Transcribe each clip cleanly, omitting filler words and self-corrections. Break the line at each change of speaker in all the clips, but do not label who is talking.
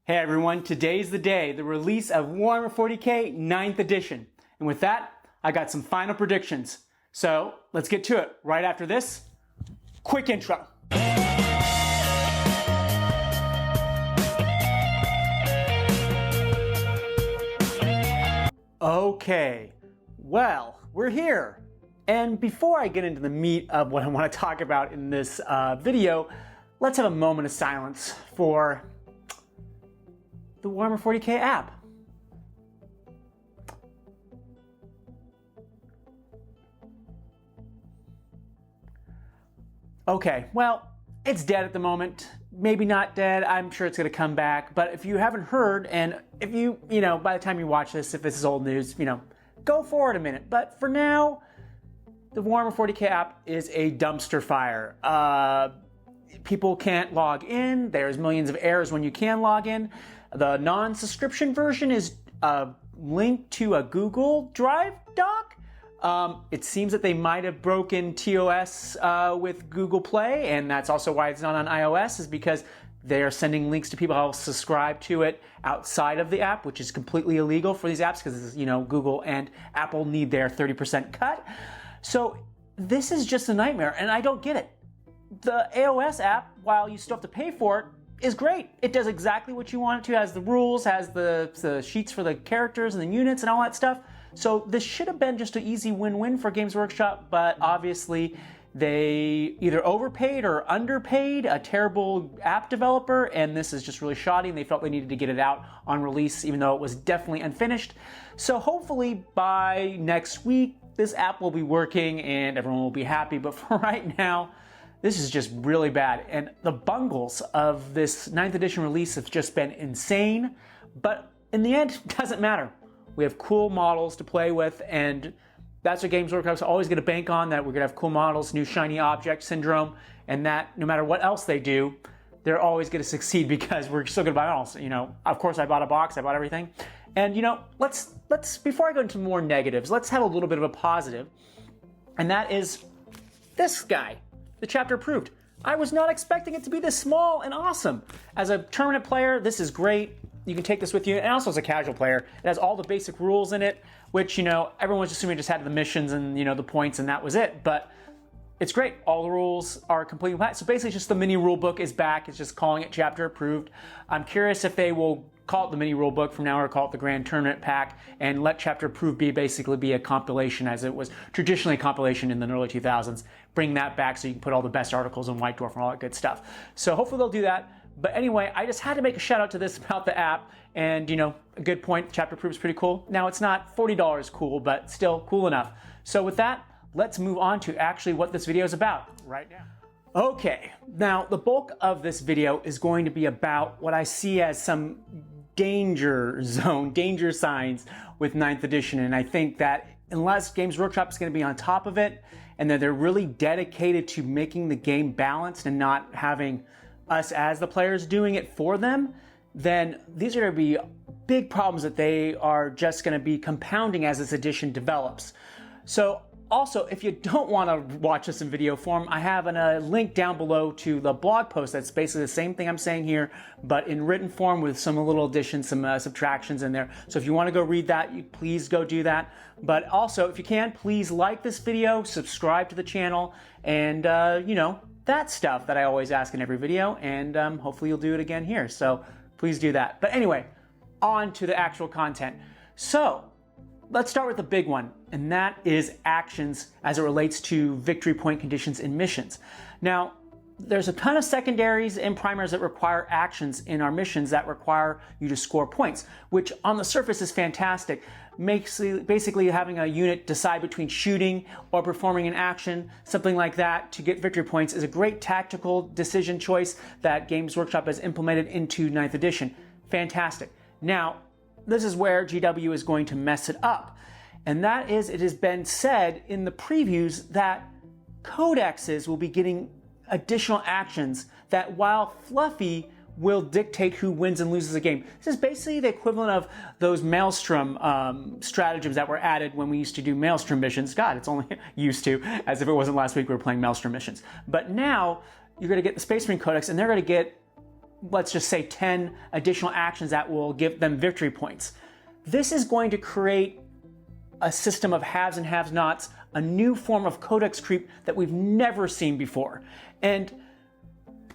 Hey everyone, today's the day, the release of Warhammer 40k 9th edition. And with that, I got some final predictions. So let's get to it right after this quick intro. Okay, well, we're here. And before I get into the meat of what I want to talk about in this video, let's have a moment of silence for the Warhammer 40k app. Okay, well, it's dead at the moment. Maybe not dead, I'm sure it's gonna come back, but if you haven't heard, and if you by the time you watch this, if this is old news, go forward a minute. But for now, the Warhammer 40k app is a dumpster fire. People can't log in, there's millions of errors when you can log in. The non-subscription version is linked to a Google Drive doc. It seems that they might have broken TOS with Google Play, and that's also why it's not on iOS, is because they are sending links to people who will subscribe to it outside of the app, which is completely illegal for these apps because Google and Apple need their 30% cut. So this is just a nightmare, and I don't get it. The iOS app, while you still have to pay for it, is great. It does exactly what you want it to, has the rules, has the sheets for the characters and the units and all that stuff. So this should have been just an easy win-win for Games Workshop, but obviously they either overpaid or underpaid a terrible app developer, and this is just really shoddy, and they felt they needed to get it out on release, even though it was definitely unfinished. So hopefully by next week, this app will be working and everyone will be happy, but for right now, this is just really bad. And the bungles of this 9th edition release have just been insane, but in the end, it doesn't matter. We have cool models to play with, and that's what Games Workshop's always gonna bank on, that we're gonna have cool models, new shiny object syndrome, and that no matter what else they do, they're always gonna succeed because we're still gonna buy models. Of course I bought a box, I bought everything. And let's before I go into more negatives, let's have a little bit of a positive, and that is this guy. The chapter approved. I was not expecting it to be this small and awesome. As a tournament player, this is great. You can take this with you, and also as a casual player, it has all the basic rules in it, which, everyone's assuming just had the missions and, the points, and that was it. But it's great. All the rules are completely flat. So basically just the mini rule book is back. It's just calling it chapter approved. I'm curious if they will call it the mini rule book from now, or call it the grand tournament pack, and let chapter approved basically be a compilation, as it was traditionally a compilation in the early 2000s. Bring that back so you can put all the best articles in White Dwarf and all that good stuff. So hopefully they'll do that. But anyway, I just had to make a shout out to this about the app, and a good point, chapter approved is pretty cool. Now it's not $40 cool, but still cool enough. So with that, let's move on to actually what this video is about right now. Okay, now the bulk of this video is going to be about what I see as some danger signs with 9th edition, and I think that unless Games Workshop is going to be on top of it, and that they're really dedicated to making the game balanced and not having us as the players doing it for them, then these are going to be big problems that they are just going to be compounding as this edition develops. So also, if you don't want to watch this in video form, I have a link down below to the blog post that's basically the same thing I'm saying here, but in written form with some little additions, some subtractions in there. So if you want to go read that, please go do that. But also, if you can, please like this video, subscribe to the channel, and that stuff that I always ask in every video, and hopefully you'll do it again here. So please do that. But anyway, on to the actual content. So let's start with the big one, and that is actions as it relates to victory point conditions in missions. Now, there's a ton of secondaries and primaries that require actions in our missions that require you to score points, which on the surface is fantastic. Basically having a unit decide between shooting or performing an action, something like that, to get victory points is a great tactical decision choice that Games Workshop has implemented into 9th edition. Fantastic. Now, this is where GW is going to mess it up. And that is, it has been said in the previews that codexes will be getting additional actions that, while fluffy, will dictate who wins and loses a game. This is basically the equivalent of those Maelstrom stratagems that were added when we used to do Maelstrom missions. God, it's only used to, as if it wasn't last week we were playing Maelstrom missions. But now you're going to get the Space Marine Codex, and they're going to get let's just say 10 additional actions that will give them victory points. This is going to create a system of haves and have-nots, a new form of codex creep that we've never seen before. And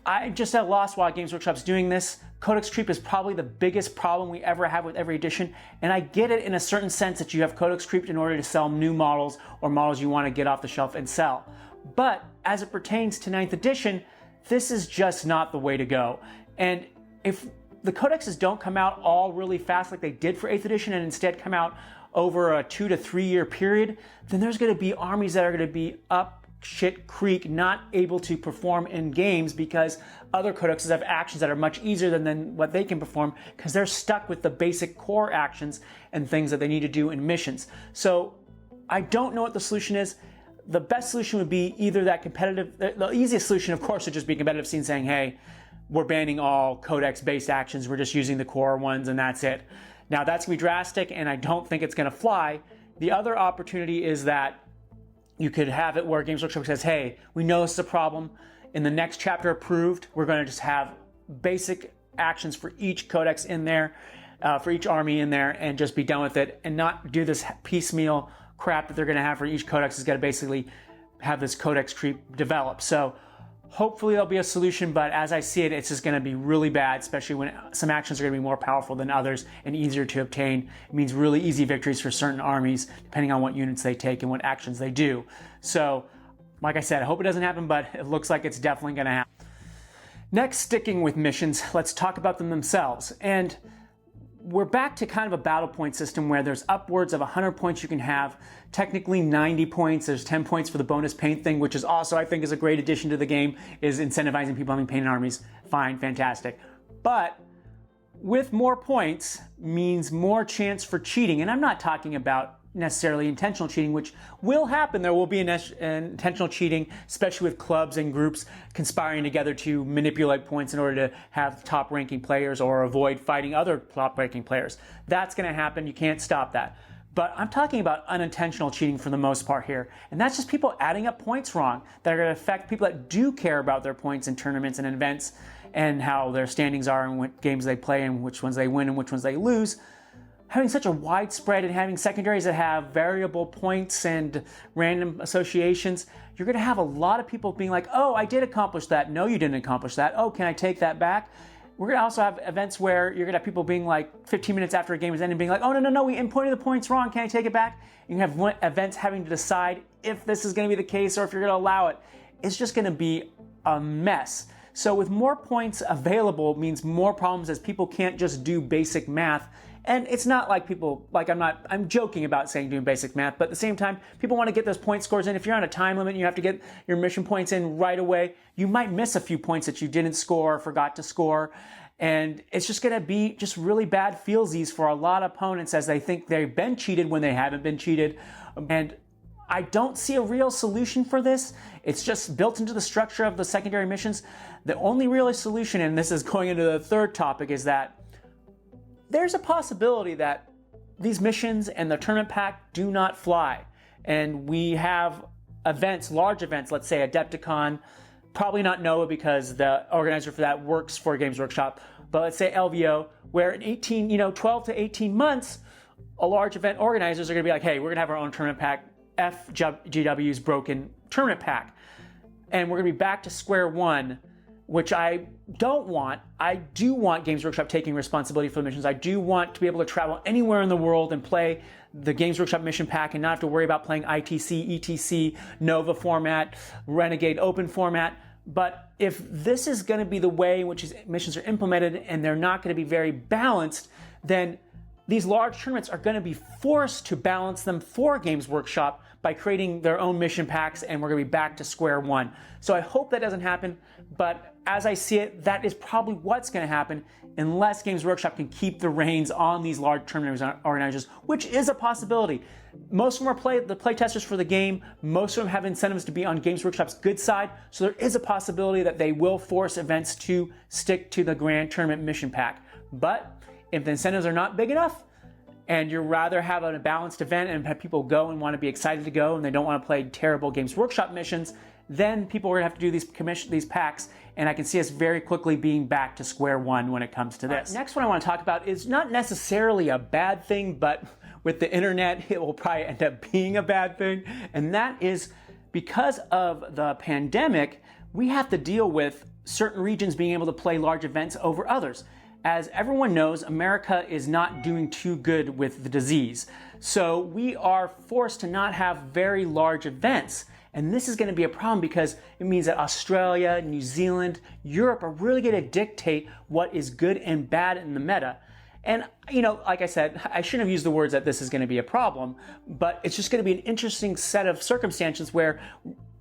I just at a loss while Games Workshop's doing this. Codex creep is probably the biggest problem we ever have with every edition, and I get it in a certain sense that you have codex creep in order to sell new models or models you want to get off the shelf and sell. But as it pertains to 9th edition, this is just not the way to go. And if the codexes don't come out all really fast like they did for 8th edition and instead come out over a 2 to 3 year period, then there's going to be armies that are going to be up shit creek, not able to perform in games because other codexes have actions that are much easier than what they can perform because they're stuck with the basic core actions and things that they need to do in missions. So I don't know what the solution is. The best solution would be either that competitive, the easiest solution of course would just be competitive scene saying, hey, we're banning all codex based actions, we're just using the core ones and that's it. Now that's gonna be drastic and I don't think it's gonna fly. The other opportunity is that you could have it where Games Workshop says, hey, we know this is a problem. In the next chapter approved, we're going to just have basic actions for each codex in there, for each army in there, and just be done with it and not do this piecemeal crap that they're going to have for each codex is going to basically have this codex creep develop. So hopefully there'll be a solution, but as I see it, it's just going to be really bad, especially when some actions are going to be more powerful than others and easier to obtain. It means really easy victories for certain armies, depending on what units they take and what actions they do. So, like I said, I hope it doesn't happen, but it looks like it's definitely going to happen. Next, sticking with missions, let's talk about them themselves. And we're back to kind of a battle point system where there's upwards of 100 points you can have, technically 90 points. There's 10 points for the bonus paint thing, which is also, I think, is a great addition to the game, is incentivizing people having painted armies. Fine, fantastic. But with more points means more chance for cheating. And I'm not talking about necessarily intentional cheating, which will happen. There will be intentional cheating, especially with clubs and groups conspiring together to manipulate points in order to have top ranking players or avoid fighting other top ranking players. That's going to happen. You can't stop that. But I'm talking about unintentional cheating for the most part here. And that's just people adding up points wrong that are going to affect people that do care about their points in tournaments and events and how their standings are and what games they play and which ones they win and which ones they lose. Having such a widespread and having secondaries that have variable points and random associations, you're going to have a lot of people being like, oh, I did accomplish that. No, you didn't accomplish that. Oh, can I take that back? We're going to also have events where you're going to have people being like 15 minutes after a game is ended being like, oh, no, we inputted the points wrong. Can I take it back? You can have events having to decide if this is going to be the case or if you're going to allow it. It's just going to be a mess. So with more points available means more problems as people can't just do basic math. And it's not like people, I'm joking about saying doing basic math, but at the same time, people want to get those point scores in. If you're on a time limit and you have to get your mission points in right away, you might miss a few points that you didn't score or forgot to score. And it's just going to be just really bad feelsies for a lot of opponents as they think they've been cheated when they haven't been cheated. And I don't see a real solution for this. It's just built into the structure of the secondary missions. The only real solution, and this is going into the third topic, is that there's a possibility that these missions and the tournament pack do not fly. And we have events, large events, let's say Adepticon, probably not NOAA because the organizer for that works for Games Workshop, but let's say LVO, where in 12 to 18 months, a large event organizers are going to be like, hey, we're going to have our own tournament pack, FGW's broken tournament pack. And we're going to be back to square one, which I don't want. I do want Games Workshop taking responsibility for the missions. I do want to be able to travel anywhere in the world and play the Games Workshop mission pack and not have to worry about playing ITC, ETC, Nova format, Renegade Open format. But if this is going to be the way in which these missions are implemented and they're not going to be very balanced, then these large tournaments are going to be forced to balance them for Games Workshop by creating their own mission packs, and we're going to be back to square one. So I hope that doesn't happen, but as I see it, that is probably what's going to happen unless Games Workshop can keep the reins on these large tournament organizers, which is a possibility. Most of them are the playtesters for the game. Most of them have incentives to be on Games Workshop's good side, so there is a possibility that they will force events to stick to the Grand Tournament mission pack. But if the incentives are not big enough, and you'd rather have a balanced event and have people go and want to be excited to go and they don't want to play terrible Games Workshop missions, then people are going to have to do these packs, and I can see us very quickly being back to square one when it comes to this. Next one I want to talk about is not necessarily a bad thing, but with the internet, it will probably end up being a bad thing, and that is because of the pandemic, we have to deal with certain regions being able to play large events over others. As everyone knows, America is not doing too good with the disease. So we are forced to not have very large events. And this is going to be a problem because it means that Australia, New Zealand, Europe are really going to dictate what is good and bad in the meta. And, you know, like I said, I shouldn't have used the words that this is going to be a problem, but it's just going to be an interesting set of circumstances where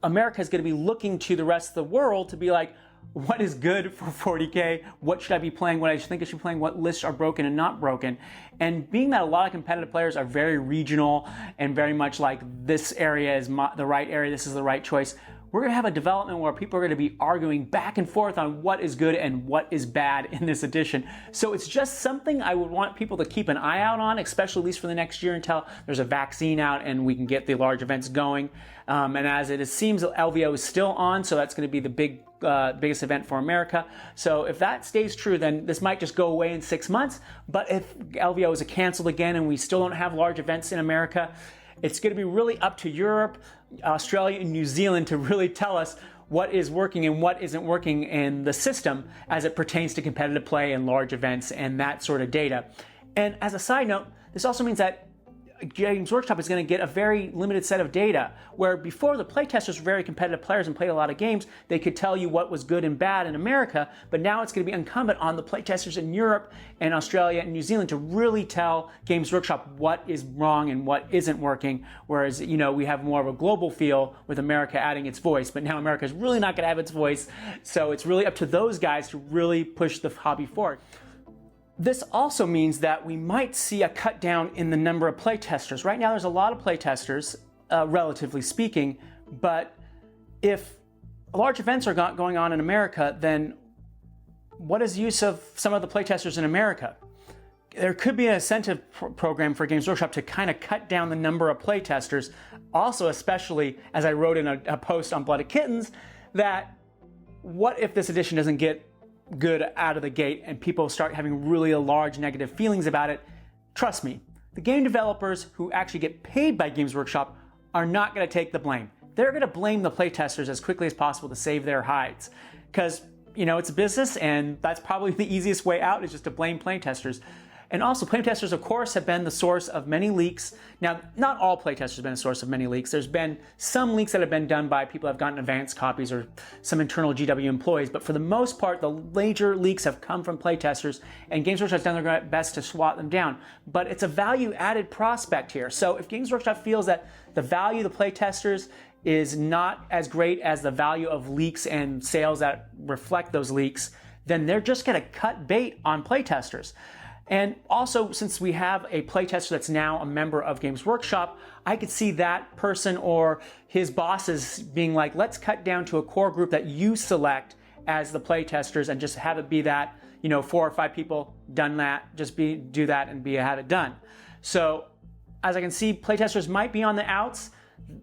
America is going to be looking to the rest of the world to be like, what is good for 40K? What should I be playing? What I think I should be playing? What lists are broken and not broken? And being that a lot of competitive players are very regional and very much like this area is the right area, this is the right choice, we're going to have a development where people are going to be arguing back and forth on what is good and what is bad in this edition. So it's just something I would want people to keep an eye out on, especially at least for the next year until there's a vaccine out and we can get the large events going. And as it seems, LVO is still on, so that's going to be the biggest event for America. So if that stays true, then this might just go away in 6 months. But if LVO is canceled again and we still don't have large events in America, it's going to be really up to Europe, Australia, and New Zealand to really tell us what is working and what isn't working in the system as it pertains to competitive play and large events and that sort of data. And as a side note, this also means that Games Workshop is going to get a very limited set of data, where before the playtesters were very competitive players and played a lot of games, they could tell you what was good and bad in America, but now it's going to be incumbent on the playtesters in Europe and Australia and New Zealand to really tell Games Workshop what is wrong and what isn't working, whereas, you know, we have more of a global feel with America adding its voice, but now America is really not going to have its voice, so it's really up to those guys to really push the hobby forward. This also means that we might see a cut down in the number of playtesters. Right now there's a lot of playtesters, relatively speaking, but if large events are not going on in America, then what is the use of some of the playtesters in America? There could be an incentive program for Games Workshop to kind of cut down the number of playtesters. Also, especially, as I wrote in a post on Blood of Kittens, that what if this edition doesn't get good out of the gate and people start having really large negative feelings about it? Trust me, the game developers who actually get paid by Games Workshop are not going to take the blame. They're going to blame the playtesters as quickly as possible to save their hides. Because, you know, it's a business and that's probably the easiest way out, is just to blame playtesters. And also, playtesters, of course, have been the source of many leaks. Now, not all playtesters have been a source of many leaks. There's been some leaks that have been done by people who have gotten advanced copies or some internal GW employees, but for the most part, the major leaks have come from playtesters, and Games Workshop has done their best to swat them down. But it's a value-added prospect here. So if Games Workshop feels that the value of the playtesters is not as great as the value of leaks and sales that reflect those leaks, then they're just going to cut bait on playtesters. And also, since we have a playtester that's now a member of Games Workshop, I could see that person or his bosses being like, let's cut down to a core group that you select as the playtesters and just have it be that, you know, 4 or 5 people done that, just do that and have it done. So as I can see, playtesters might be on the outs.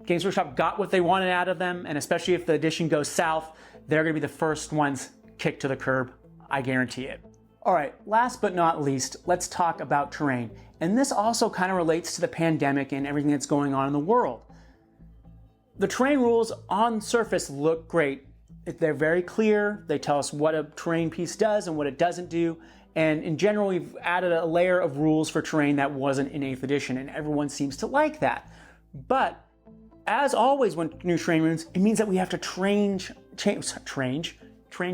Games Workshop got what they wanted out of them, and especially if the edition goes south, they're going to be the first ones kicked to the curb. I guarantee it. All right, last but not least, let's talk about terrain. And this also kind of relates to the pandemic and everything that's going on in the world. The terrain rules on surface look great. They're very clear. They tell us what a terrain piece does and what it doesn't do. And in general, we've added a layer of rules for terrain that wasn't in 8th edition, and everyone seems to like that. But as always, when new terrain rules, it means that we have to change,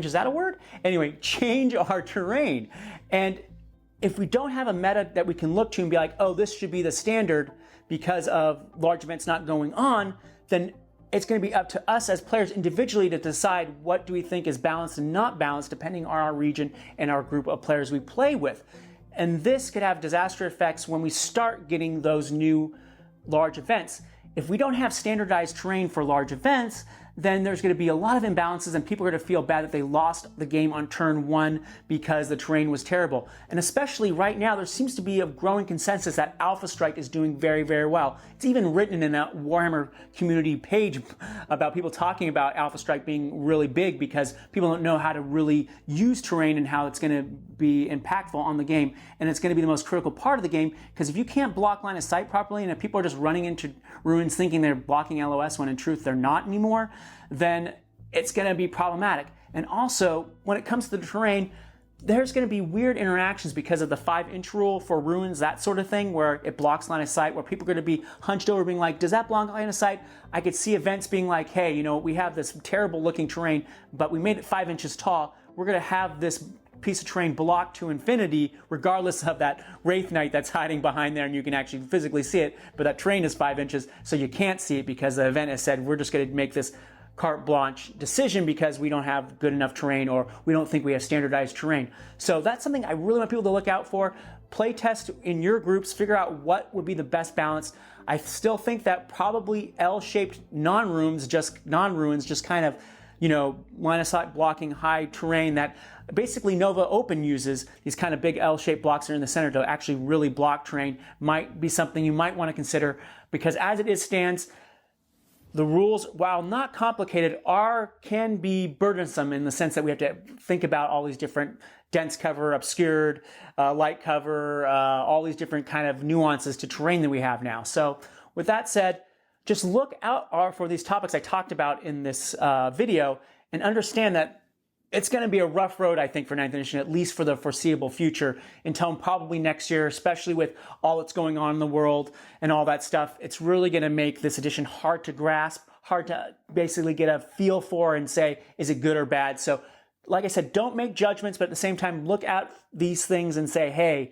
is that a word? Anyway, change our terrain. And if we don't have a meta that we can look to and be like, oh, this should be the standard because of large events not going on, then it's going to be up to us as players individually to decide what do we think is balanced and not balanced depending on our region and our group of players we play with. And this could have disastrous effects when we start getting those new large events. If we don't have standardized terrain for large events, then there's going to be a lot of imbalances and people are going to feel bad that they lost the game on turn 1 because the terrain was terrible. And especially right now, there seems to be a growing consensus that Alpha Strike is doing very, very well. It's even written in a Warhammer community page about people talking about Alpha Strike being really big because people don't know how to really use terrain and how it's going to be impactful on the game. And it's going to be the most critical part of the game, because if you can't block line of sight properly and if people are just running into ruins thinking they're blocking LOS when in truth they're not anymore, then it's going to be problematic. And also, when it comes to the terrain, there's going to be weird interactions because of the 5-inch rule for ruins, that sort of thing, where it blocks line of sight, where people are going to be hunched over being like, does that block line of sight? I could see events being like, hey, you know, we have this terrible looking terrain, but we made it 5 inches tall. We're going to have this piece of terrain blocked to infinity, regardless of that Wraith Knight that's hiding behind there and you can actually physically see it, but that terrain is 5 inches, so you can't see it because the event has said, we're just going to make this carte blanche decision because we don't have good enough terrain or we don't think we have standardized terrain. So that's something I really want people to look out for. Playtest in your groups, figure out what would be the best balance. I still think that probably L-shaped non-ruins, just kind of, you know, line of sight blocking high terrain that basically Nova Open uses, these kind of big L-shaped blocks that are in the center to actually really block terrain, might be something you might want to consider, because as it stands, the rules, while not complicated, can be burdensome in the sense that we have to think about all these different dense cover, obscured, light cover, all these different kind of nuances to terrain that we have now. So with that said, just look out for these topics I talked about in this video and understand that it's going to be a rough road, I think, for 9th edition, at least for the foreseeable future, until probably next year, especially with all that's going on in the world and all that stuff. It's really going to make this edition hard to grasp, hard to basically get a feel for and say, is it good or bad? So, like I said, don't make judgments, but at the same time, look at these things and say, hey,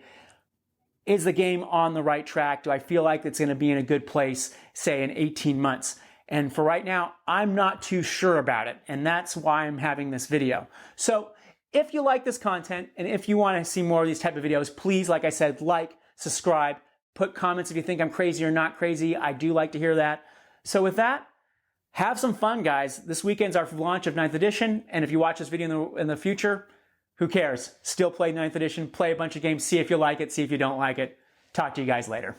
is the game on the right track? Do I feel like it's going to be in a good place, say, in 18 months? And for right now, I'm not too sure about it. And that's why I'm having this video. So if you like this content and if you want to see more of these type of videos, please, like I said, like, subscribe, put comments if you think I'm crazy or not crazy. I do like to hear that. So with that, have some fun, guys. This weekend's our launch of 9th edition. And if you watch this video in the future, who cares? Still play 9th edition, play a bunch of games, see if you like it, see if you don't like it. Talk to you guys later.